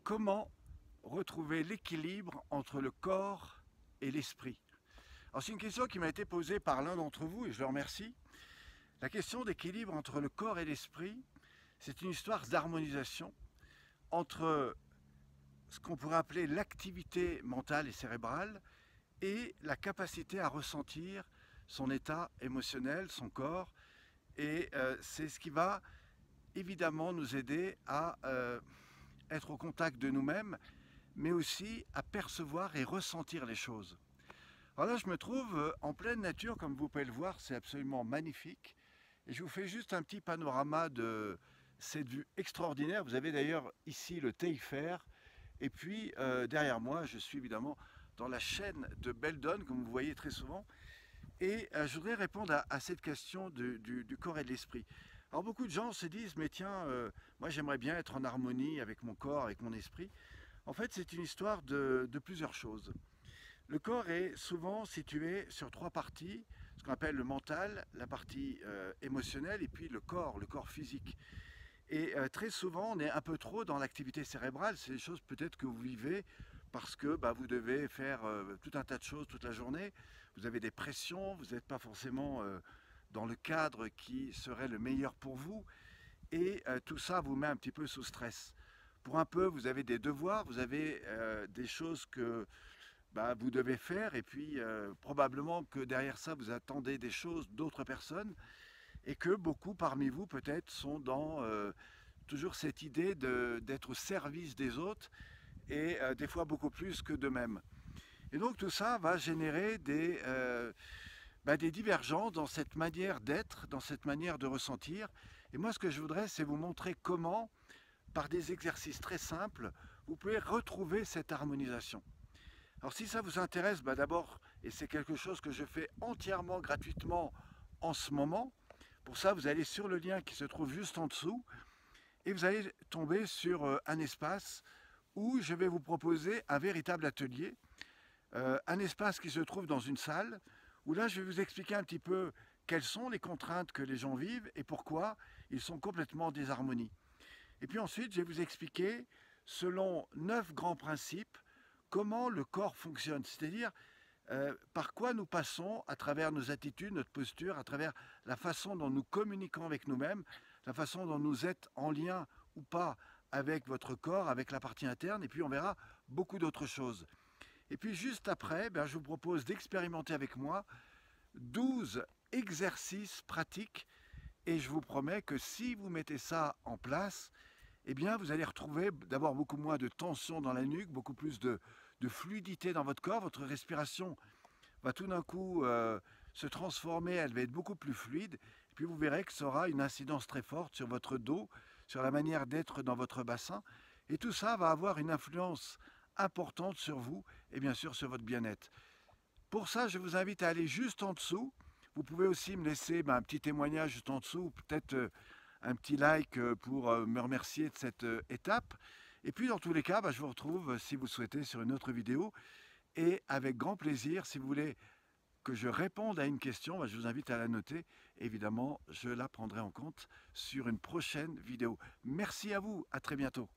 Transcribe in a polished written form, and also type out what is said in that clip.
Comment retrouver l'équilibre entre le corps et l'esprit? Alors c'est une question qui m'a été posée par l'un d'entre vous et je le remercie. La question d'équilibre entre le corps et l'esprit, c'est une histoire d'harmonisation entre ce qu'on pourrait appeler l'activité mentale et cérébrale et la capacité à ressentir son état émotionnel, son corps. Et c'est ce qui va évidemment nous aider à être au contact de nous-mêmes, mais aussi à percevoir et ressentir les choses. Alors là, je me trouve en pleine nature, comme vous pouvez le voir, c'est absolument magnifique. Et je vous fais juste un petit panorama de cette vue extraordinaire. Vous avez d'ailleurs ici le Tay Fair. Et puis derrière moi, je suis évidemment dans la chaîne de Beldon, comme vous voyez très souvent. Et je voudrais répondre à cette question du corps et de l'esprit. Alors beaucoup de gens se disent, mais tiens, moi j'aimerais bien être en harmonie avec mon corps, avec mon esprit. En fait, c'est une histoire de plusieurs choses. Le corps est souvent situé sur trois parties, ce qu'on appelle le mental, la partie émotionnelle et puis le corps physique. Et très souvent, on est un peu trop dans l'activité cérébrale. C'est des choses peut-être que vous vivez parce que vous devez faire tout un tas de choses toute la journée. Vous avez des pressions, vous n'êtes pas forcément dans le cadre qui serait le meilleur pour vous. Et tout ça vous met un petit peu sous stress. Pour un peu, vous avez des devoirs, vous avez des choses que vous devez faire. Et puis probablement que derrière ça, vous attendez des choses d'autres personnes et que beaucoup parmi vous peut-être sont dans toujours cette idée d'être au service des autres et des fois beaucoup plus que d'eux-mêmes. Et donc tout ça va générer des divergences dans cette manière d'être, dans cette manière de ressentir. Et moi ce que je voudrais, c'est vous montrer comment, par des exercices très simples, vous pouvez retrouver cette harmonisation. Alors si ça vous intéresse, d'abord, et c'est quelque chose que je fais entièrement gratuitement en ce moment, pour ça, vous allez sur le lien qui se trouve juste en dessous et vous allez tomber sur un espace où je vais vous proposer un véritable atelier, un espace qui se trouve dans une salle où là, je vais vous expliquer un petit peu quelles sont les contraintes que les gens vivent et pourquoi ils sont complètement en désharmonie. Et puis ensuite, je vais vous expliquer, selon 9 grands principes, comment le corps fonctionne, c'est-à-dire par quoi nous passons à travers nos attitudes, notre posture, à travers la façon dont nous communiquons avec nous-mêmes, la façon dont nous êtes en lien ou pas avec votre corps, avec la partie interne, et puis on verra beaucoup d'autres choses. Et puis juste après, je vous propose d'expérimenter avec moi 12 exercices pratiques, et je vous promets que si vous mettez ça en place, eh bien vous allez retrouver d'abord beaucoup moins de tension dans la nuque, beaucoup plus de fluidité dans votre corps, votre respiration va tout d'un coup se transformer, elle va être beaucoup plus fluide, et puis vous verrez que ça aura une incidence très forte sur votre dos, sur la manière d'être dans votre bassin, et tout ça va avoir une influence importante sur vous, et bien sûr sur votre bien-être. Pour ça, je vous invite à aller juste en dessous. Vous pouvez aussi me laisser un petit témoignage juste en dessous, peut-être un petit like pour me remercier de cette étape. Et puis dans tous les cas, je vous retrouve, si vous le souhaitez, sur une autre vidéo. Et avec grand plaisir, si vous voulez que je réponde à une question, je vous invite à la noter. Évidemment, je la prendrai en compte sur une prochaine vidéo. Merci à vous, à très bientôt.